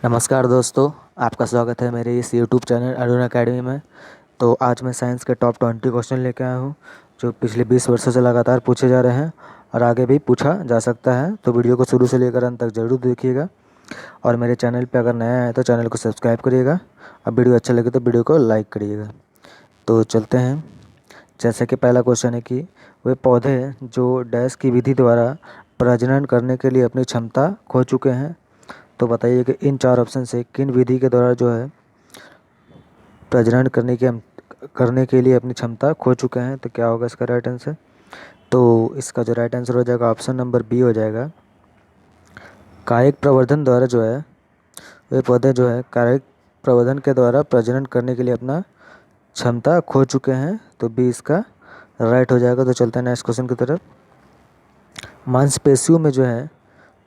नमस्कार दोस्तों, आपका स्वागत है मेरे इस यूट्यूब चैनल अरुण अकेडमी में। तो आज मैं साइंस के टॉप 20 क्वेश्चन लेकर आया हूँ जो पिछले 20 वर्षों से लगातार पूछे जा रहे हैं और आगे भी पूछा जा सकता है। तो वीडियो को शुरू से लेकर अंत तक ज़रूर देखिएगा और मेरे चैनल पे अगर नया है तो चैनल को सब्सक्राइब करिएगा और वीडियो अच्छा लगे तो वीडियो को लाइक करिएगा। तो चलते हैं। जैसे कि पहला क्वेश्चन है कि वे पौधे जो डैश की विधि द्वारा प्रजनन करने के लिए अपनी क्षमता खो चुके हैं। तो बताइए कि इन चार ऑप्शन से किन विधि के द्वारा जो है प्रजनन करने के लिए अपनी क्षमता खो चुके हैं। तो क्या होगा इसका राइट आंसर? तो इसका जो राइट आंसर हो जाएगा ऑप्शन नंबर बी हो जाएगा। कायिक प्रवर्धन द्वारा जो है वे पौधे जो है कायिक प्रवर्धन के द्वारा प्रजनन करने के लिए अपना क्षमता खो चुके हैं। तो बी इसका राइट हो जाएगा। तो चलते हैं नेक्स्ट क्वेश्चन की तरफ। मांसपेशियों में जो है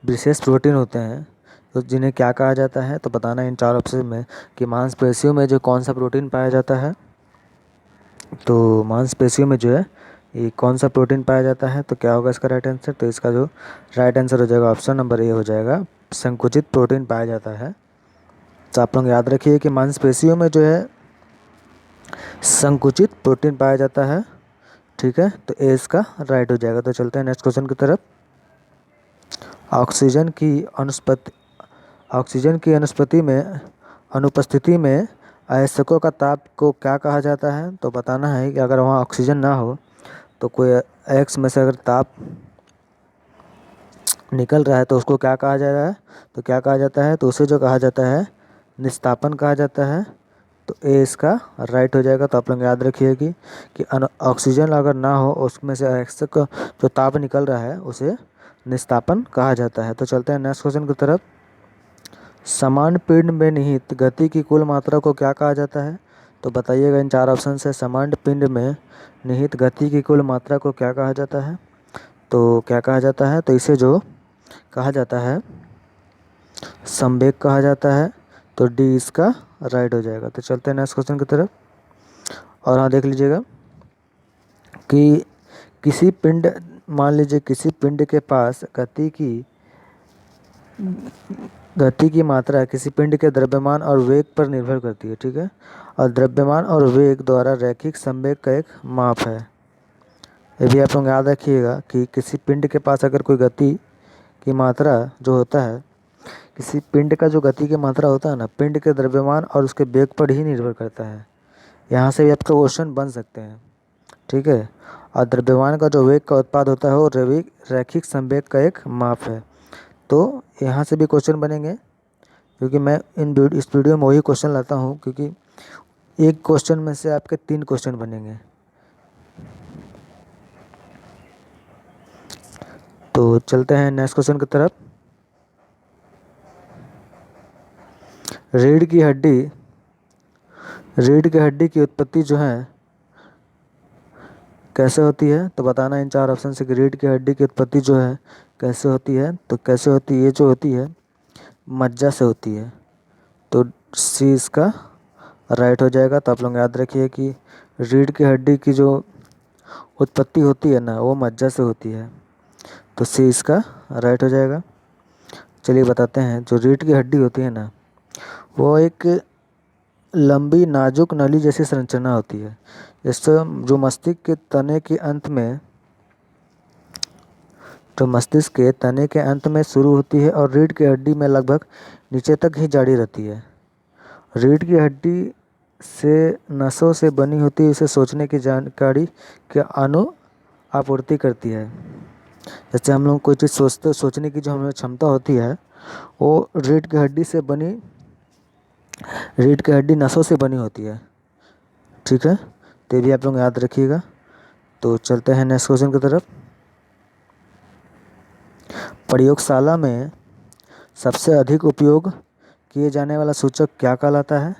विशेष प्रोटीन होते हैं तो जिन्हें क्या कहा जाता है। तो बताना इन चार ऑप्शन में कि मांसपेशियों में जो कौन सा प्रोटीन पाया जाता है। तो मांसपेशियों में जो है ये कौन सा प्रोटीन पाया जाता है। तो क्या होगा इसका राइट आंसर? तो इसका जो राइट आंसर हो जाएगा ऑप्शन नंबर ए हो जाएगा, संकुचित प्रोटीन पाया जाता है। तो आप लोग याद रखिए कि मांसपेशियों में जो है संकुचित प्रोटीन पाया जाता है। ठीक है, तो ए इसका राइट हो जाएगा। तो चलते हैं नेक्स्ट क्वेश्चन की तरफ। ऑक्सीजन की अनुपस्थिति में अयस्कों का ताप को क्या कहा जाता है। तो बताना है कि अगर वहाँ ऑक्सीजन ना हो तो कोई अयस्क में से अगर ताप निकल रहा है तो उसको क्या कहा जा रहा है। तो क्या कहा जाता है? तो उसे जो कहा जाता है निस्तापन कहा जाता है। तो ए इसका राइट हो जाएगा। तो आप लोग याद रखिए कि ऑक्सीजन अगर ना हो उसमें से अयस्क जो ताप निकल रहा है उसे निस्तापन कहा जाता है। तो चलते हैं नेक्स्ट क्वेश्चन की तरफ। समान पिंड में निहित गति की कुल मात्रा को क्या कहा जाता है। तो बताइएगा इन चार ऑप्शन से समान पिंड में निहित गति की कुल मात्रा को क्या कहा जाता है। तो क्या कहा जाता है? तो इसे जो कहा जाता है संवेग कहा जाता है। तो डी इसका राइट हो जाएगा। तो चलते हैं नेक्स्ट क्वेश्चन की तरफ। और हाँ देख लीजिएगा कि मान लीजिए किसी पिंड के पास गति की मात्रा किसी पिंड के द्रव्यमान और वेग पर निर्भर करती है। ठीक है, और द्रव्यमान और वेग द्वारा रैखिक संवेग का एक माप है। ये भी आप लोग याद रखिएगा कि किसी पिंड के पास अगर कोई गति की मात्रा जो होता है, किसी पिंड का जो गति की मात्रा होता है ना, पिंड के द्रव्यमान और उसके वेग पर ही निर्भर करता है। यहाँ से भी आपका क्वेश्चन बन सकते हैं। ठीक है, और द्रव्यमान का जो वेग का उत्पाद होता है वो रैखिक संवेग का एक माप है। तो यहाँ से भी क्वेश्चन बनेंगे क्योंकि मैं इस वीडियो में वही क्वेश्चन लाता हूँ, क्योंकि एक क्वेश्चन में से आपके 3 क्वेश्चन बनेंगे। तो चलते हैं नेक्स्ट क्वेश्चन की तरफ। रीढ़ की हड्डी की उत्पत्ति जो है कैसे होती है। तो बताना इन चार ऑप्शन से कि रीढ़ की हड्डी की उत्पत्ति जो है कैसे होती है। तो कैसे होती है? ये जो होती है मज्जा से होती है। तो सी इसका राइट हो जाएगा। तो आप लोग याद रखिए कि रीढ़ की हड्डी की जो उत्पत्ति होती है ना वो मज्जा से होती है। तो सी इसका राइट हो जाएगा। चलिए बताते हैं। जो रीढ़ की हड्डी होती है ना वो एक लंबी नाजुक नली जैसी संरचना होती है। इससे जो मस्तिष्क के तने के अंत में शुरू होती है और रीढ़ की हड्डी में लगभग नीचे तक ही जारी रहती है। रीढ़ की हड्डी से नसों से बनी होती है, इसे सोचने की जानकारी के आपूर्ति करती है। जैसे हम लोग कोई चीज़ सोचने की जो हमें क्षमता होती है वो रीढ़ की हड्डी नसों से बनी होती है। ठीक है, तो ये भी आप लोग याद रखिएगा। तो चलते हैं नेक्स्ट क्वेश्चन की तरफ। प्रयोगशाला में सबसे अधिक उपयोग किए जाने वाला सूचक क्या कहलाता है।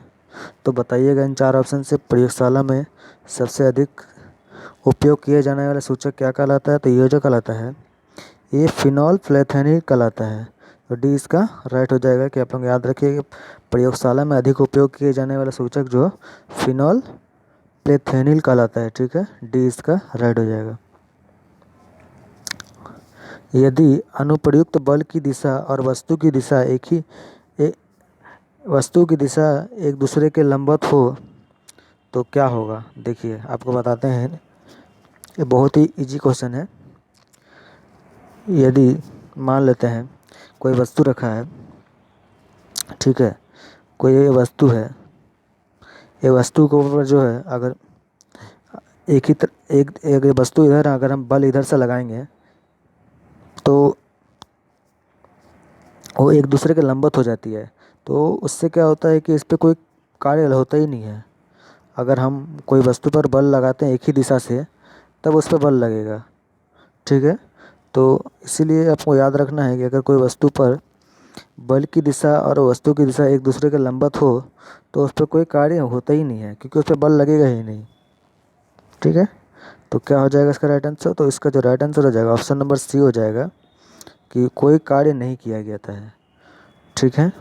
तो बताइएगा इन चार ऑप्शन से प्रयोगशाला में सबसे अधिक उपयोग किए जाने वाला सूचक क्या कहलाता है। तो ये जो कहलाता है ये फिनॉल फ्लैथेनिल कहलाता है। तो डी इसका राइट हो जाएगा। कि आप लोग याद रखिए प्रयोगशाला में अधिक उपयोग किए जाने वाला सूचक जो फिनॉल फ्लैथेनिल कहलाता है। ठीक है, डी इसका राइट हो जाएगा। यदि अनुप्रयुक्त बल की दिशा और वस्तु की दिशा वस्तु की दिशा एक दूसरे के लंबवत हो तो क्या होगा। देखिए आपको बताते हैं, ये बहुत ही इजी क्वेश्चन है। यदि मान लेते हैं कोई वस्तु रखा है, ठीक है, कोई ये वस्तु है, ये वस्तु के ऊपर जो है अगर एक वस्तु इधर है, अगर हम बल इधर से लगाएंगे तो वो एक दूसरे के लंबवत हो जाती है। तो उससे क्या होता है कि इस पे कोई कार्य होता ही नहीं है। अगर हम कोई वस्तु पर बल लगाते हैं एक ही दिशा से, तब उस पर बल लगेगा, ठीक है। तो इसीलिए आपको याद रखना है कि अगर कोई वस्तु पर बल की दिशा और वस्तु की दिशा एक दूसरे के लंबवत हो तो उस पर कोई कार्य होता ही नहीं है, क्योंकि उस पर बल लगेगा ही नहीं, ठीक है। तो क्या हो जाएगा इसका राइट आंसर। तो इसका जो राइट आंसर हो जाएगा ऑप्शन नंबर सी हो जाएगा कि कोई कार्य नहीं किया गया था, ठीक है।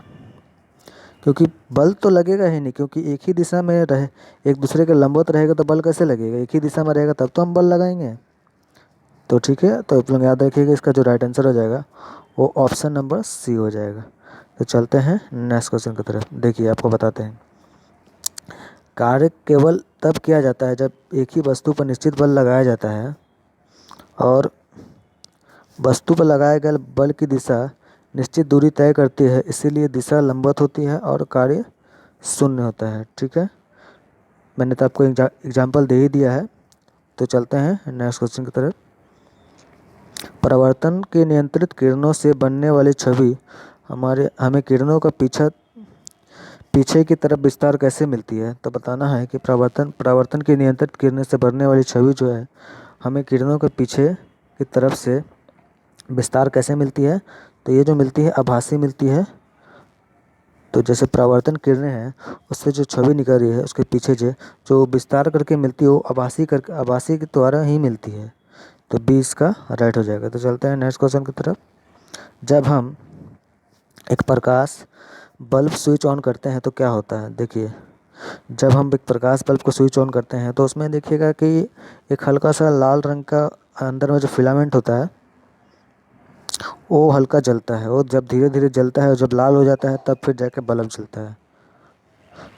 क्योंकि बल तो लगेगा ही नहीं, क्योंकि एक ही दिशा में रहे, एक दूसरे के लंबवत रहेगा तो बल कैसे लगेगा, एक ही दिशा में रहेगा तब तो हम बल लगाएंगे। तो ठीक है, तो आप लोग याद रखिएगा इसका जो राइट आंसर हो जाएगा वो ऑप्शन नंबर सी हो जाएगा। तो चलते हैं नेक्स्ट क्वेश्चन की तरफ। देखिए आपको बताते हैं, कार्य केवल तब किया जाता है जब एक ही वस्तु पर निश्चित बल लगाया जाता है और वस्तु पर लगाए गए बल की दिशा निश्चित दूरी तय करती है, इसीलिए दिशा लंबवत होती है और कार्य शून्य होता है, ठीक है। मैंने तो आपको एग्जाम्पल दे ही दिया है। तो चलते हैं नेक्स्ट क्वेश्चन की तरफ। परावर्तन के नियंत्रित किरणों से बनने वाली छवि हमें किरणों का पीछे की तरफ विस्तार कैसे मिलती है। तो बताना है कि परावर्तन की नियंत्रित किरणों से बनने वाली छवि जो है हमें किरणों के पीछे की तरफ से विस्तार कैसे मिलती है। तो ये जो मिलती है आभासी मिलती है। तो जैसे परावर्तन किरणें हैं उससे जो छवि निकल रही है उसके पीछे जो विस्तार करके मिलती है वो आभासी के द्वारा ही मिलती है। तो बी इसका राइट हो जाएगा। तो चलते हैं नेक्स्ट क्वेश्चन की तरफ। जब हम एक प्रकाश बल्ब स्विच ऑन करते हैं तो क्या होता है। देखिए जब हम एक प्रकाश बल्ब को स्विच ऑन करते हैं तो उसमें देखिएगा कि एक हल्का सा लाल रंग का अंदर में जो फिलामेंट होता है वो हल्का जलता है। वो जब धीरे धीरे जलता है और जब लाल हो जाता है तब फिर जाके बल्ब जलता है।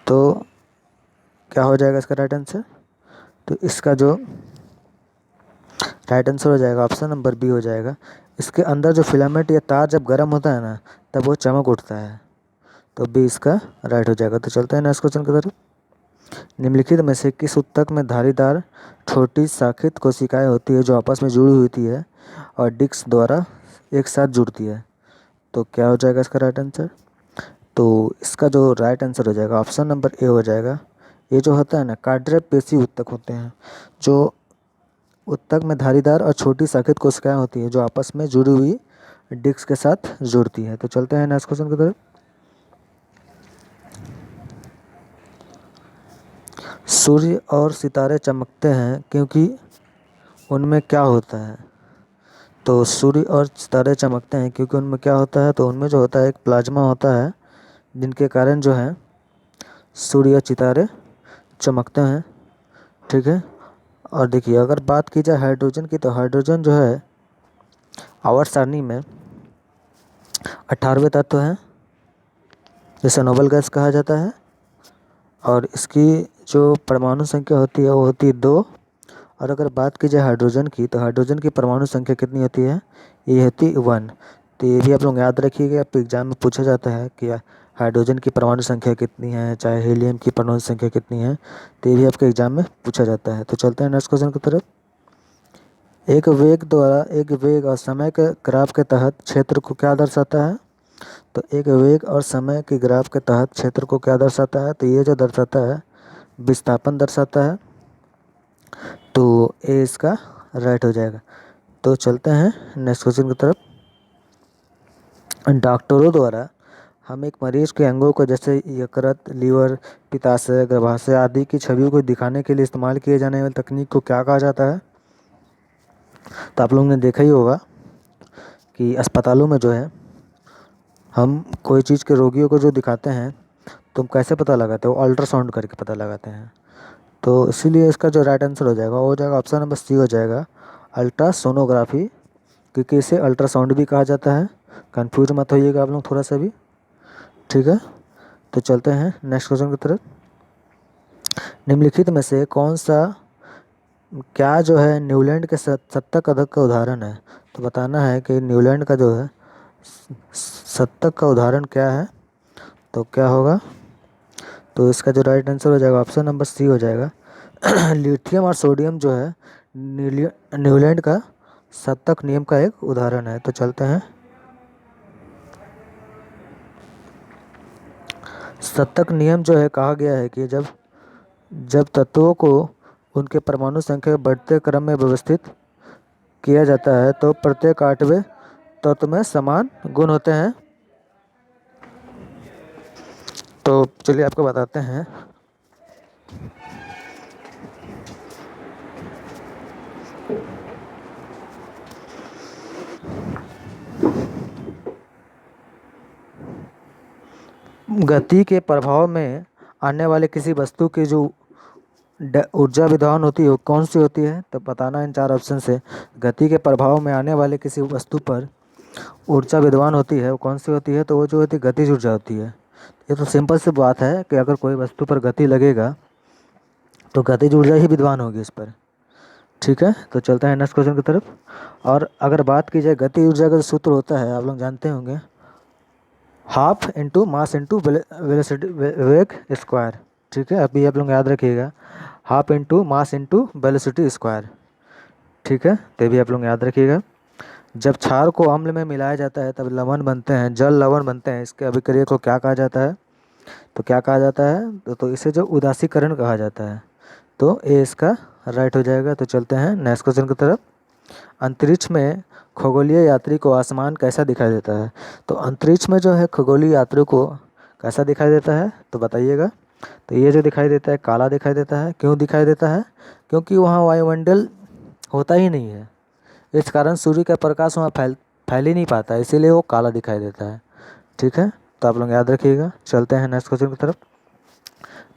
तो क्या हो जाएगा इसका राइट आंसर। तो इसका जो राइट आंसर हो जाएगा ऑप्शन नंबर बी हो जाएगा। इसके अंदर जो फिलामेंट या तार जब गर्म होता है ना तब वो चमक उठता है। तो बी इसका राइट हो जाएगा। तो चलते हैं नेक्स्ट क्वेश्चन की तरफ। निम्नलिखित में से किस ऊतक में धारीदार छोटी शाखित कोशिकाएं होती है जो आपस में जुड़ी हुई होती है और डिस्क द्वारा एक साथ जुड़ती है। तो क्या हो जाएगा इसका राइट आंसर। तो इसका जो राइट आंसर हो जाएगा ऑप्शन नंबर ए हो जाएगा। ये जो होता है ना कार्डियपेशी ऊतक होते हैं, जो ऊतक में धारीदार और छोटी शाखित कोशिकाएं होती है जो आपस में जुड़ी हुई डिस्क के साथ जुड़ती है। तो चलते हैं नेक्स्ट क्वेश्चन की तरफ। सूर्य और सितारे चमकते हैं क्योंकि उनमें क्या होता है। तो सूर्य और सितारे चमकते हैं क्योंकि उनमें क्या होता है। तो उनमें जो होता है एक प्लाज्मा होता है जिनके कारण जो है सूर्य और सितारे चमकते हैं, ठीक है। और देखिए अगर बात की जाए हाइड्रोजन की, तो हाइड्रोजन जो है आवर्त सारणी में 18वें तत्व है जिसे नोबल गैस कहा जाता है। और इसकी जो परमाणु संख्या होती है वो होती है 2। और अगर बात की जाए हाइड्रोजन की, तो हाइड्रोजन की परमाणु संख्या कितनी होती है, ये होती है 1। तो ये भी आप लोग याद रखिएगा, आपके एग्जाम में पूछा जाता है कि हाइड्रोजन की परमाणु संख्या कितनी है, चाहे हीलियम की परमाणु संख्या कितनी है। तो ये भी आपके एग्जाम में पूछा जाता है। तो चलते हैं नेक्स्ट क्वेश्चन की तरफ। एक वेग और समय के ग्राफ के तहत क्षेत्र को क्या दर्शाता है। तो एक वेग और समय के ग्राफ के तहत क्षेत्र को क्या दर्शाता है। तो ये जो दर्शाता है विस्थापन दर्शाता है। तो ए इसका राइट हो जाएगा। तो चलते हैं नेक्स्ट क्वेश्चन की तरफ। डॉक्टरों द्वारा हम एक मरीज के अंगों को जैसे यकृत, लीवर, पित्ताशय, गर्भाशय आदि की छवियों को दिखाने के लिए इस्तेमाल किए जाने वाली तकनीक को क्या कहा जाता है। तो आप लोगों ने देखा ही होगा कि अस्पतालों में जो है हम कोई चीज़ के रोगियों को जो दिखाते हैं तो हम कैसे पता लगाते हैं, वो अल्ट्रासाउंड करके पता लगाते हैं। तो इसीलिए इसका जो राइट आंसर हो जाएगा वो हो जाएगा ऑप्शन नंबर सी हो जाएगा अल्ट्रासोनोग्राफी, क्योंकि इसे अल्ट्रासाउंड भी कहा जाता है। कंफ्यूज मत होइएगा आप लोग थोड़ा सा भी, ठीक है। तो चलते हैं नेक्स्ट क्वेश्चन की तरफ। निम्नलिखित में से कौन सा क्या जो है न्यूलैंड के सत्तक अदरक का उदाहरण है। तो बताना है कि न्यूलैंड का जो है सत्तक का उदाहरण क्या है। तो क्या होगा, तो इसका जो राइट आंसर हो जाएगा ऑप्शन नंबर सी हो जाएगा। लिथियम और सोडियम जो है न्यूलैंड का सत्तक नियम का एक उदाहरण है। तो चलते हैं, सत्तक नियम जो है कहा गया है कि जब जब तत्वों को उनके परमाणु संख्या के बढ़ते क्रम में व्यवस्थित किया जाता है तो प्रत्येक आठवें तत्व में समान गुण होते हैं। तो चलिए आपको बताते हैं। गति के प्रभाव में आने वाले किसी वस्तु की जो ऊर्जा विद्वान होती है वो कौन सी होती है। तो बताना इन चार ऑप्शन से। गति के प्रभाव में आने वाले किसी वस्तु पर ऊर्जा विद्वान होती है वो कौन सी होती है। तो वो जो होती है गतिज ऊर्जा होती है। ये तो सिंपल सी बात है कि अगर कोई वस्तु पर गति लगेगा तो गतिज ऊर्जा ही विद्वान होगी इस पर। ठीक है, तो चलते हैं नेक्स्ट क्वेश्चन की तरफ। और अगर बात की जाए गति ऊर्जा का जो सूत्र होता है आप लोग जानते होंगे, half into mass into velocity वेग स्क्वायर। ठीक है, अभी आप लोग याद रखिएगा, half into mass into velocity square. ठीक है, तो भी आप लोग याद रखिएगा। जब क्षार को अम्ल में मिलाया जाता है तब लवण बनते हैं, जल लवण बनते हैं। इसके अभिक्रिया को क्या कहा जाता है। तो क्या कहा जाता है, तो इसे जो उदासीकरण कहा जाता है। तो ए इसका राइट हो जाएगा। तो चलते हैं नेक्स्ट क्वेश्चन की तरफ। अंतरिक्ष में खगोलीय यात्री को आसमान कैसा दिखाई देता है। तो अंतरिक्ष में जो है खगोलीय यात्री को कैसा दिखाई देता है तो बताइएगा। तो ये जो दिखाई देता है काला दिखाई देता है। क्यों दिखाई देता है, क्योंकि वहाँ वायुमंडल होता ही नहीं है। इस कारण सूर्य का प्रकाश वहाँ फैल ही नहीं पाता है, इसीलिए वो काला दिखाई देता है। ठीक है, तो आप लोग याद रखिएगा। चलते हैं नेक्स्ट क्वेश्चन की तरफ।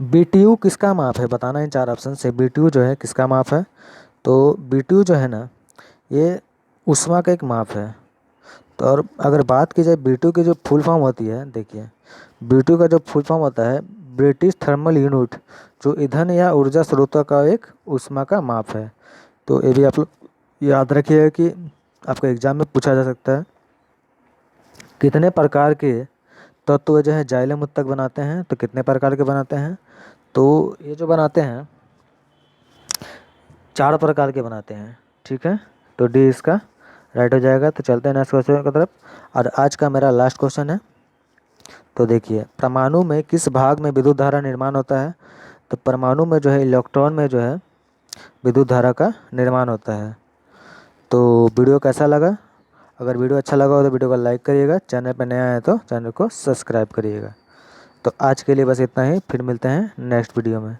BTU किसका माप है, बताना इन चार ऑप्शन से। BTU जो है किसका माप है। तो BTU जो है ना ये ऊष्मा का एक माप है। तो और अगर बात की जाए BTU की जो फुल फॉर्म होती है, देखिए BTU का जो फुल फॉर्म होता है ब्रिटिश थर्मल यूनिट, जो ईंधन या ऊर्जा स्रोतों का एक ऊष्मा का माप है। तो ये भी आप लोग याद रखिएगा कि आपको एग्जाम में पूछा जा सकता है। कितने प्रकार के तत्व जो है जाइलम उत्तक बनाते हैं। तो कितने प्रकार के बनाते हैं, तो ये जो बनाते हैं 4 प्रकार के बनाते हैं। ठीक है, तो डी इसका राइट हो जाएगा। तो चलते हैं नेक्स्ट क्वेश्चन की तरफ। और आज का मेरा लास्ट क्वेश्चन है। तो देखिए परमाणु में किस भाग में विद्युत धारा निर्माण होता है। तो परमाणु में जो है इलेक्ट्रॉन में जो है विद्युत धारा का निर्माण होता है। तो वीडियो कैसा लगा, अगर वीडियो अच्छा लगा हो तो वीडियो को लाइक करिएगा, चैनल पर नया है तो चैनल को सब्सक्राइब करिएगा। तो आज के लिए बस इतना ही, फिर मिलते हैं नेक्स्ट वीडियो में।